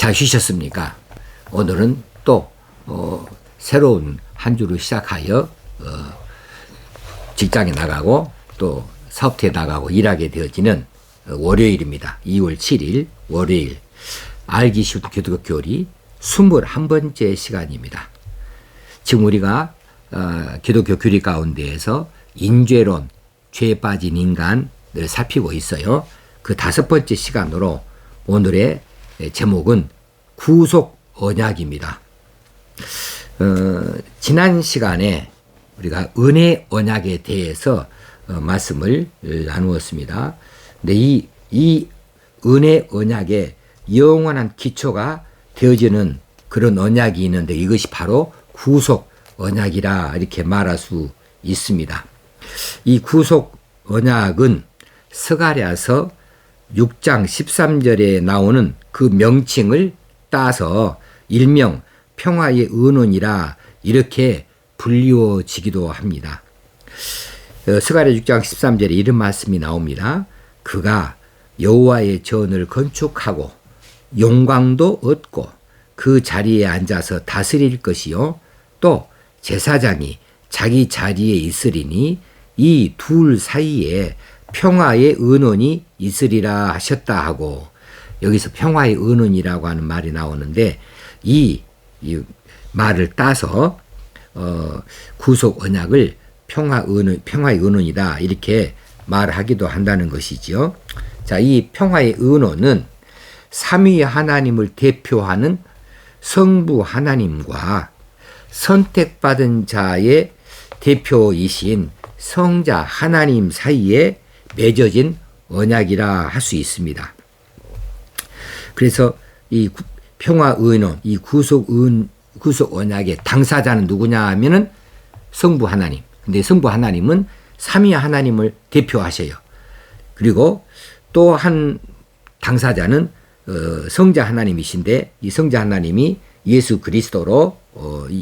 잘 쉬셨습니까? 오늘은 또 새로운 한 주를 시작하여 직장에 나가고 또 사업터에 나가고 일하게 되어지는 월요일입니다. 2월 7일 월요일 알기 쉬운 기독교 교리 21번째 시간입니다. 지금 우리가 기독교 교리 가운데에서 인죄론, 죄에 빠진 인간을 살피고 있어요. 그 5번째 시간으로 오늘의 제목은 구속 언약입니다. 지난 시간에 우리가 은혜 언약에 대해서 말씀을 나누었습니다. 근데 이 은혜 언약의 영원한 기초가 되어지는 그런 언약이 있는데 이것이 바로 구속 언약이라 이렇게 말할 수 있습니다. 이 구속 언약은 스가랴서 6장 13절에 나오는 그 명칭을 따서 일명 평화의 언원이라 이렇게 불리워지기도 합니다. 스가랴 6장 13절에 이런 말씀이 나옵니다. 그가 여호와의 전을 건축하고 영광도 얻고 그 자리에 앉아서 다스릴 것이요 또 제사장이 자기 자리에 있으리니 이 둘 사이에 평화의 언원이 있으리라 하셨다 하고, 여기서 평화의 언원이라고 하는 말이 나오는데 이 말을 따서 구속 언약을 평화의 언원이다 이렇게 말하기도 한다는 것이지요. 자, 이 평화의 언원은 삼위 하나님을 대표하는 성부 하나님과 선택받은 자의 대표이신 성자 하나님 사이에 맺어진 언약이라 할 수 있습니다. 그래서 이 평화 언원, 이 구속 언약의 당사자는 누구냐 하면은 성부 하나님. 근데 성부 하나님은 삼위 하나님을 대표하셔요. 그리고 또 한 당사자는 성자 하나님이신데 이 성자 하나님이 예수 그리스도로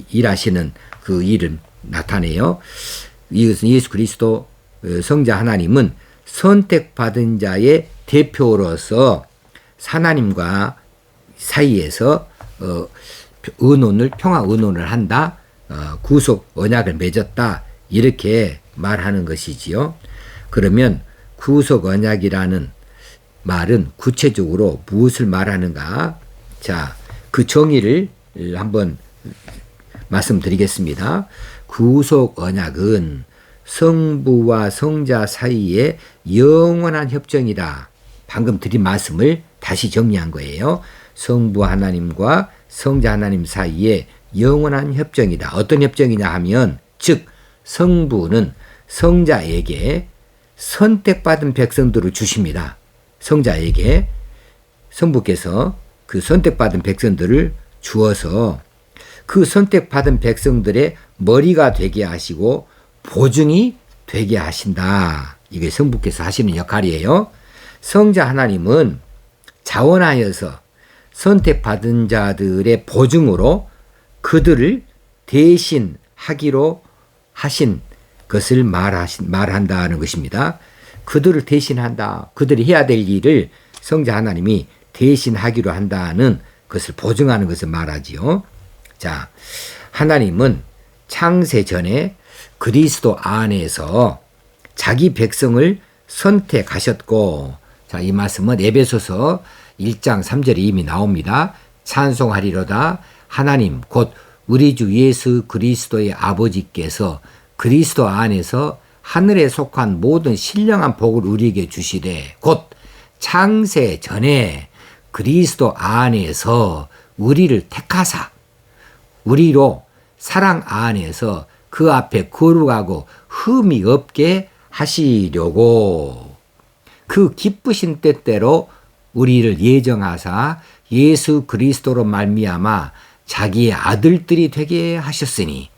일하시는 그 일을 나타내요. 이것은 예수 그리스도 성자 하나님은 선택받은 자의 대표로서 하나님과 사이에서 평화 언원을 한다, 구속 언약을 맺었다 이렇게 말하는 것이지요. 그러면 구속 언약이라는 말은 구체적으로 무엇을 말하는가? 자, 그 정의를 한번 말씀드리겠습니다. 구속 언약은 성부와 성자 사이의 영원한 협정이다. 방금 드린 말씀을 다시 정리한 거예요. 성부 하나님과 성자 하나님 사이의 영원한 협정이다. 어떤 협정이냐 하면, 즉 성부는 성자에게 선택받은 백성들을 주십니다. 성자에게 성부께서 그 선택받은 백성들을 주어서 그 선택받은 백성들의 머리가 되게 하시고 보증이 되게 하신다. 이게 성부께서 하시는 역할이에요. 성자 하나님은 자원하여서 선택받은 자들의 보증으로 그들을 대신하기로 하신 것을 말한다는 것입니다. 그들을 대신한다. 그들이 해야 될 일을 성자 하나님이 대신하기로 한다는 것을 보증하는 것을 말하지요. 자, 하나님은 창세 전에 그리스도 안에서 자기 백성을 선택하셨고, 자, 이 말씀은 에베소서 1장 3절에 이미 나옵니다. 찬송하리로다 하나님 곧 우리 주 예수 그리스도의 아버지께서 그리스도 안에서 하늘에 속한 모든 신령한 복을 우리에게 주시되 곧 창세 전에 그리스도 안에서 우리를 택하사 우리로 사랑 안에서 그 앞에 거룩하고 흠이 없게 하시려고 그 기쁘신 뜻대로 우리를 예정하사 예수 그리스도로 말미암아 자기의 아들들이 되게 하셨으니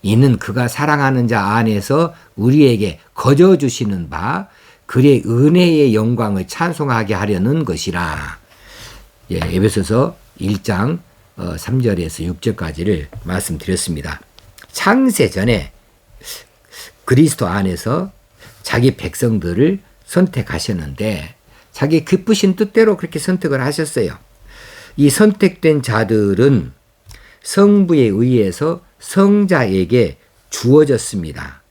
이는 그가 사랑하는 자 안에서 우리에게 거저 주시는 바 그의 은혜의 영광을 찬송하게 하려는 것이라. 예, 에베소서 1장 3절에서 6절까지를 말씀드렸습니다. 창세 전에 그리스도 안에서 자기 백성들을 선택하셨는데 자기 기쁘신 뜻대로 그렇게 선택을 하셨어요. 이 선택된 자들은 성부에 의해서 성자에게 주어졌습니다.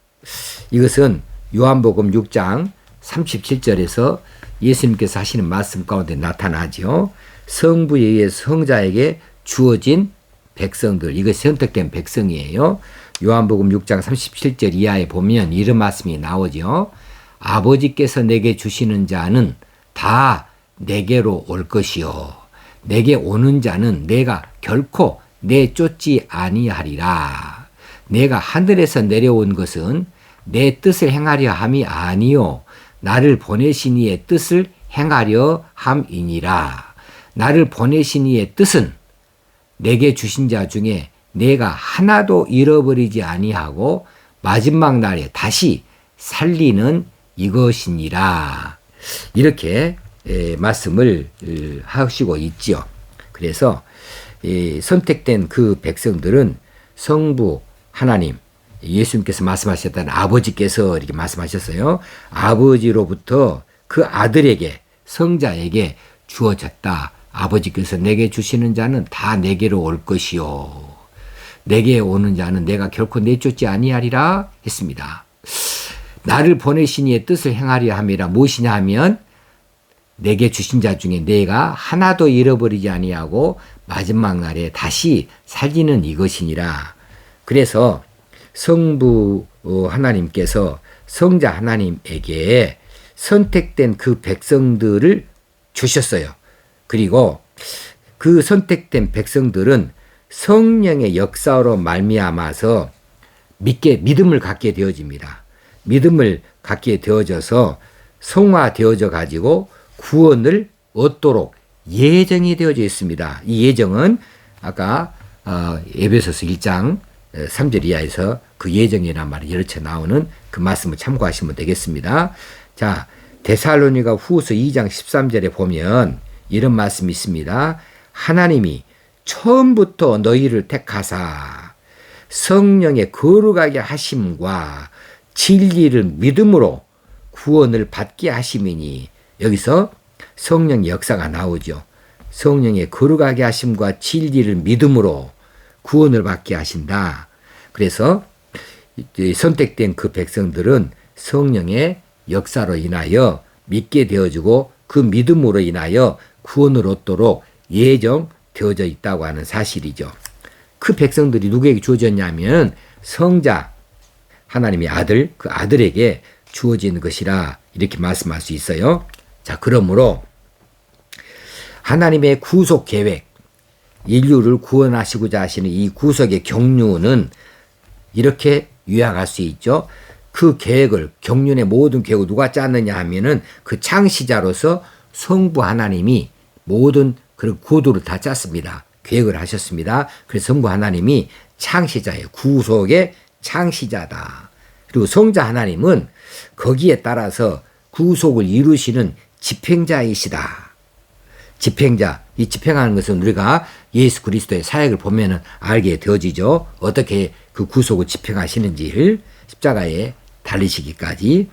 이것은 요한복음 6장 37절에서 예수님께서 하시는 말씀 가운데 나타나죠. 성부에 의해서 성자에게 주어진 백성들, 이것이 선택된 백성이에요. 요한복음 6장 37절 이하에 보면 이런 말씀이 나오죠. 아버지께서 내게 주시는 자는 다 내게로 올 것이요. 내게 오는 자는 내가 결코 내쫓지 아니하리라. 내가 하늘에서 내려온 것은 내 뜻을 행하려 함이 아니요 나를 보내신 이의 뜻을 행하려 함이니라. 나를 보내신 이의 뜻은 내게 주신 자 중에 내가 하나도 잃어버리지 아니하고 마지막 날에 다시 살리는 이것이니라. 이렇게 말씀을 하시고 있죠. 그래서 선택된 그 백성들은 성부 하나님, 예수님께서 말씀하셨던 아버지께서 이렇게 말씀하셨어요. 아버지로부터 그 아들에게, 성자에게 주어졌다. 아버지께서 내게 주시는 자는 다 내게로 올 것이요. 내게 오는 자는 내가 결코 내쫓지 아니하리라 했습니다. 나를 보내신 이의 뜻을 행하려 함이라. 무엇이냐 하면 내게 주신 자 중에 내가 하나도 잃어버리지 아니하고 마지막 날에 다시 살리는 이것이니라. 그래서 성부 하나님께서 성자 하나님에게 선택된 그 백성들을 주셨어요. 그리고 그 선택된 백성들은 성령의 역사로 말미암아서 믿음을 갖게 되어집니다. 믿음을 갖게 되어져서 성화되어져 가지고 구원을 얻도록 예정이 되어져 있습니다. 이 예정은 아까 에베소서 1장 3절 이하에서 그 예정이란 말이 여러 차례 나오는 그 말씀을 참고하시면 되겠습니다. 자, 데살로니가 후서 2장 13절에 보면 이런 말씀이 있습니다. 하나님이 처음부터 너희를 택하사 성령의 거룩하게 하심과 진리를 믿음으로 구원을 받게 하심이니, 여기서 성령의 역사가 나오죠. 성령의 거룩하게 하심과 진리를 믿음으로 구원을 받게 하신다. 그래서 선택된 그 백성들은 성령의 역사로 인하여 믿게 되어지고 그 믿음으로 인하여 구원을 얻도록 예정되어져 있다고 하는 사실이죠. 그 백성들이 누구에게 주어졌냐면 성자 하나님의 아들, 그 아들에게 주어진 것이라 이렇게 말씀할 수 있어요. 자, 그러므로 하나님의 구속 계획, 인류를 구원하시고자 하시는 이 구속의 경륜은 이렇게 요약할 수 있죠. 그 계획을, 경륜의 모든 계획을 누가 짰느냐 하면은 그 창시자로서 성부 하나님이 모든 그런 구도를 다 짰습니다. 계획을 하셨습니다. 그래서 성부 하나님이 창시자예요. 구속의 창시자다. 그리고 성자 하나님은 거기에 따라서 구속을 이루시는 집행자이시다. 집행자, 이 집행하는 것은 우리가 예수 그리스도의 사역을 보면은 알게 되어지죠. 어떻게 그 구속을 집행하시는지를 십자가에 달리시기까지.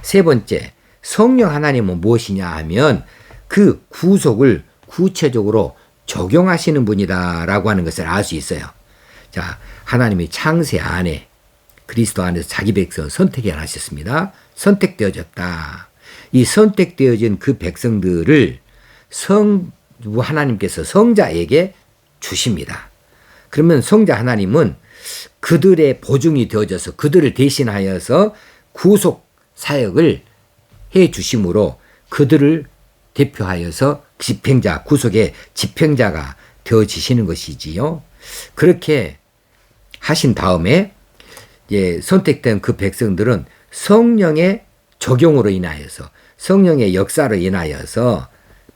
세 번째, 성령 하나님은 무엇이냐 하면 그 구속을 구체적으로 적용하시는 분이다라고 하는 것을 알 수 있어요. 자, 하나님이 창세 안에 그리스도 안에서 자기 백성을 선택해 하셨습니다. 선택되어졌다. 이 선택되어진 그 백성들을 성부 하나님께서 성자에게 주십니다. 그러면 성자 하나님은 그들의 보증이 되어져서 그들을 대신하여서 구속 사역을 해 주심으로 그들을 대표하여서 집행자, 구속의 집행자가 되어지시는 것이지요. 그렇게 하신 다음에 선택된 그 백성들은 성령의 적용으로 인하여서, 성령의 역사로 인하여서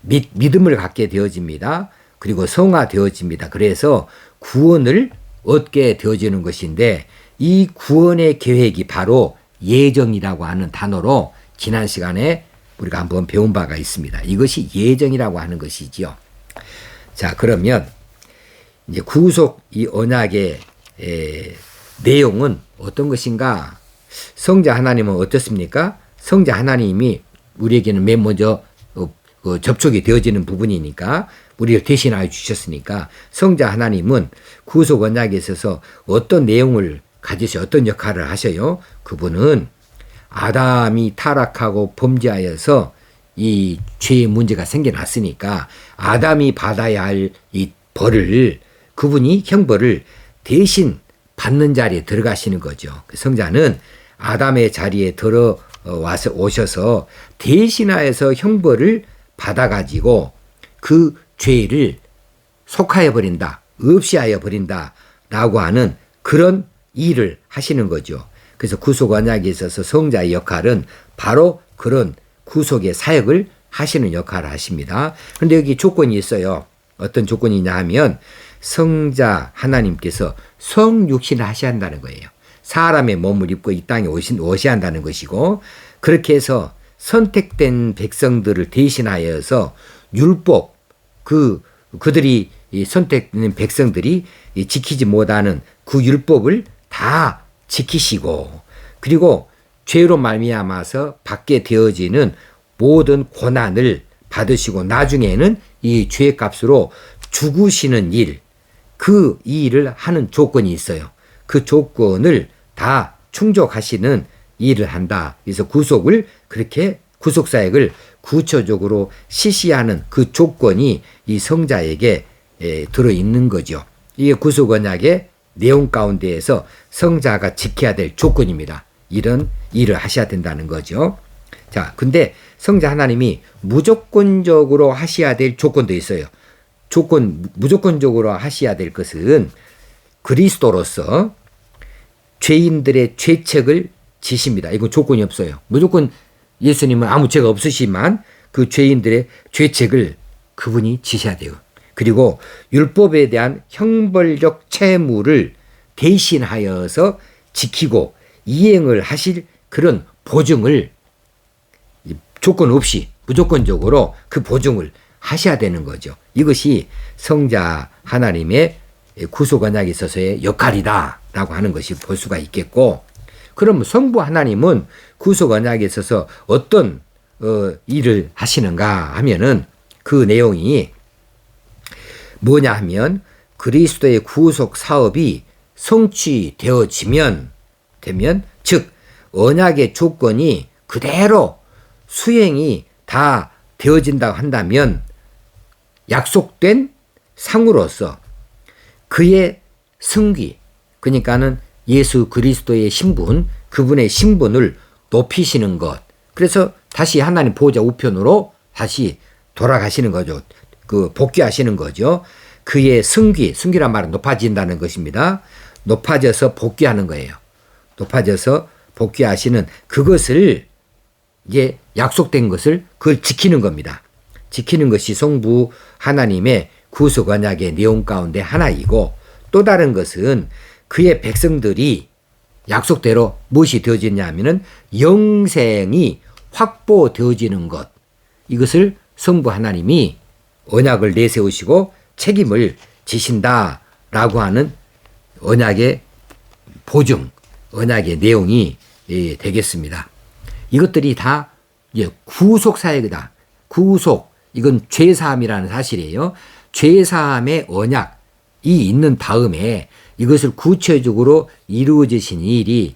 믿음을 갖게 되어집니다. 그리고 성화되어집니다. 그래서 구원을 얻게 되어지는 것인데, 이 구원의 계획이 바로 예정이라고 하는 단어로 지난 시간에 우리가 한번 배운 바가 있습니다. 이것이 예정이라고 하는 것이지요. 자, 그러면 이제 구속 이 언약의 내용은 어떤 것인가? 성자 하나님은 어떻습니까? 성자 하나님이 우리에게는 맨 먼저 접촉이 되어지는 부분이니까 우리를 대신하여 주셨으니까 성자 하나님은 구속 언약에 있어서 어떤 내용을 가지셔 어떤 역할을 하셔요? 그분은 아담이 타락하고 범죄하여서 이 죄의 문제가 생겨났으니까 아담이 받아야 할 이 벌을 그분이 형벌을 대신 받는 자리에 들어가시는 거죠. 성자는 아담의 자리에 들어와서 오셔서 대신하여서 형벌을 받아가지고 그 죄를 속하여 버린다, 없이하여 버린다라고 하는 그런 일을 하시는 거죠. 그래서 구속 언약에 있어서 성자의 역할은 바로 그런 구속의 사역을 하시는 역할을 하십니다. 그런데 여기 조건이 있어요. 어떤 조건이냐 하면 성자 하나님께서 성육신을 하셔야 한다는 거예요. 사람의 몸을 입고 이 땅에 오셔야 한다는 것이고 그렇게 해서 선택된 백성들을 대신하여서 율법 그들이 선택된 백성들이 지키지 못하는 그 율법을 다 지키시고 그리고 죄로 말미암아서 받게 되어지는 모든 고난을 받으시고 나중에는 이 죄의 값으로 죽으시는 일, 그 일을 하는 조건이 있어요. 그 조건을 다 충족하시는 일을 한다. 그래서 구속을 그렇게 구속사역을 구체적으로 실시하는 그 조건이 이 성자에게 들어있는 거죠. 이게 구속 언약의 내용 가운데에서 성자가 지켜야 될 조건입니다. 이런 일을 하셔야 된다는 거죠. 자, 근데 성자 하나님이 무조건적으로 하셔야 될 조건도 있어요. 무조건적으로 하셔야 될 것은 그리스도로서 죄인들의 죄책을 지십니다. 이건 조건이 없어요. 무조건 예수님은 아무 죄가 없으시지만 그 죄인들의 죄책을 그분이 지셔야 돼요. 그리고 율법에 대한 형벌적 채무를 대신하여서 지키고 이행을 하실 그런 보증을 조건 없이 무조건적으로 그 보증을 하셔야 되는 거죠. 이것이 성자 하나님의 구속 언약에 있어서의 역할이다라고 하는 것이 볼 수가 있겠고 그럼 성부 하나님은 구속 언약에 있어서 어떤 일을 하시는가 하면은 그 내용이 뭐냐 하면 그리스도의 구속 사업이 성취되어지면 즉 언약의 조건이 그대로 수행이 다 되어진다고 한다면 약속된 상으로서 그의 승기 그러니까는 예수 그리스도의 신분 그분의 신분을 높이시는 것 그래서 다시 하나님 보호자 우편으로 다시 돌아가시는 거죠. 그 복귀하시는 거죠. 그의 승기란 말은 높아진다는 것입니다. 높아져서 복귀하는 거예요. 높아져서 복귀하시는 그것을 이게 약속된 것을 그걸 지키는 겁니다. 지키는 것이 성부 하나님의 구속 언약의 내용 가운데 하나이고 또 다른 것은 그의 백성들이 약속대로 무엇이 되어지냐 하면은 영생이 확보되어지는 것 이것을 성부 하나님이 언약을 내세우시고 책임을 지신다라고 하는 언약의 보증, 언약의 내용이 되겠습니다. 이것들이 다 구속 사역이다. 구속, 이건 죄사함이라는 사실이에요. 죄사함의 언약이 있는 다음에 이것을 구체적으로 이루어지신 일이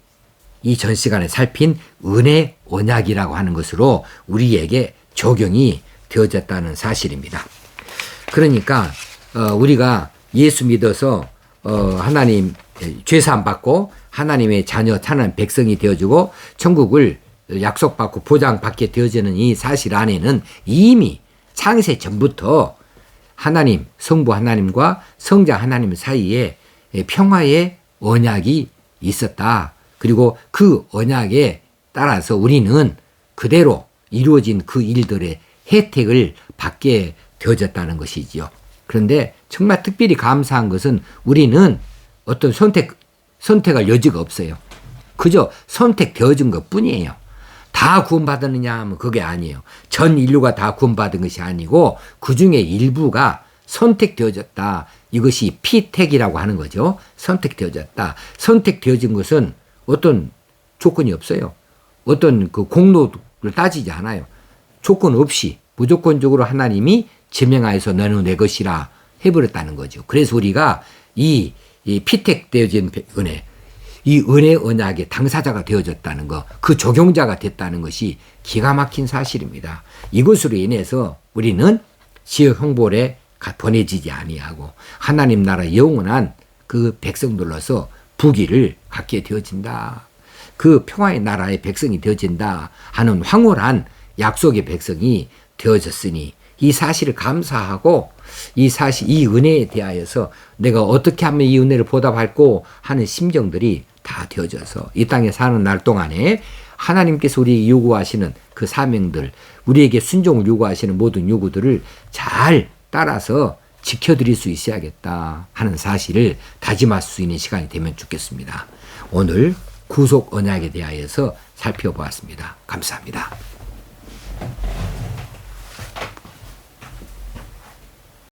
이 전 시간에 살핀 은혜 언약이라고 하는 것으로 우리에게 적용이 되어졌다는 사실입니다. 그러니까 우리가 예수 믿어서 하나님 죄사함 받고 하나님의 자녀 하나님 백성이 되어주고 천국을 약속받고 보장받게 되어지는 이 사실 안에는 이미 창세 전부터 하나님 성부 하나님과 성자 하나님 사이에 평화의 언약이 있었다. 그리고 그 언약에 따라서 우리는 그대로 이루어진 그 일들의 혜택을 받게 되어졌다는 것이지요. 그런데 정말 특별히 감사한 것은 우리는 어떤 선택할 여지가 없어요. 그저 선택되어진 것 뿐이에요. 다 구원받았느냐 하면 그게 아니에요. 전 인류가 다 구원받은 것이 아니고 그 중에 일부가 선택되어졌다. 이것이 피택이라고 하는 거죠. 선택되어졌다. 선택되어진 것은 어떤 조건이 없어요. 어떤 그 공로를 따지지 않아요. 조건 없이 무조건적으로 하나님이 지명하여서 너는 내 것이라 해버렸다는 거죠. 그래서 우리가 이 피택되어진 은혜, 이 은혜 언약의 당사자가 되어졌다는 것, 그 적용자가 됐다는 것이 기가 막힌 사실입니다. 이것으로 인해서 우리는 지역 형벌에 보내지지 아니하고 하나님 나라 영원한 그 백성들로서 부귀를 갖게 되어진다. 그 평화의 나라의 백성이 되어진다 하는 황홀한 약속의 백성이 되어졌으니 이 사실을 감사하고 이 사실, 이 은혜에 대하여서 내가 어떻게 하면 이 은혜를 보답할고 하는 심정들이 다 되어져서 이 땅에 사는 날 동안에 하나님께서 우리에게 요구하시는 그 사명들, 우리에게 순종을 요구하시는 모든 요구들을 잘 따라서 지켜드릴 수 있어야겠다 하는 사실을 다짐할 수 있는 시간이 되면 좋겠습니다. 오늘 구속 언약에 대하여서 살펴보았습니다. 감사합니다.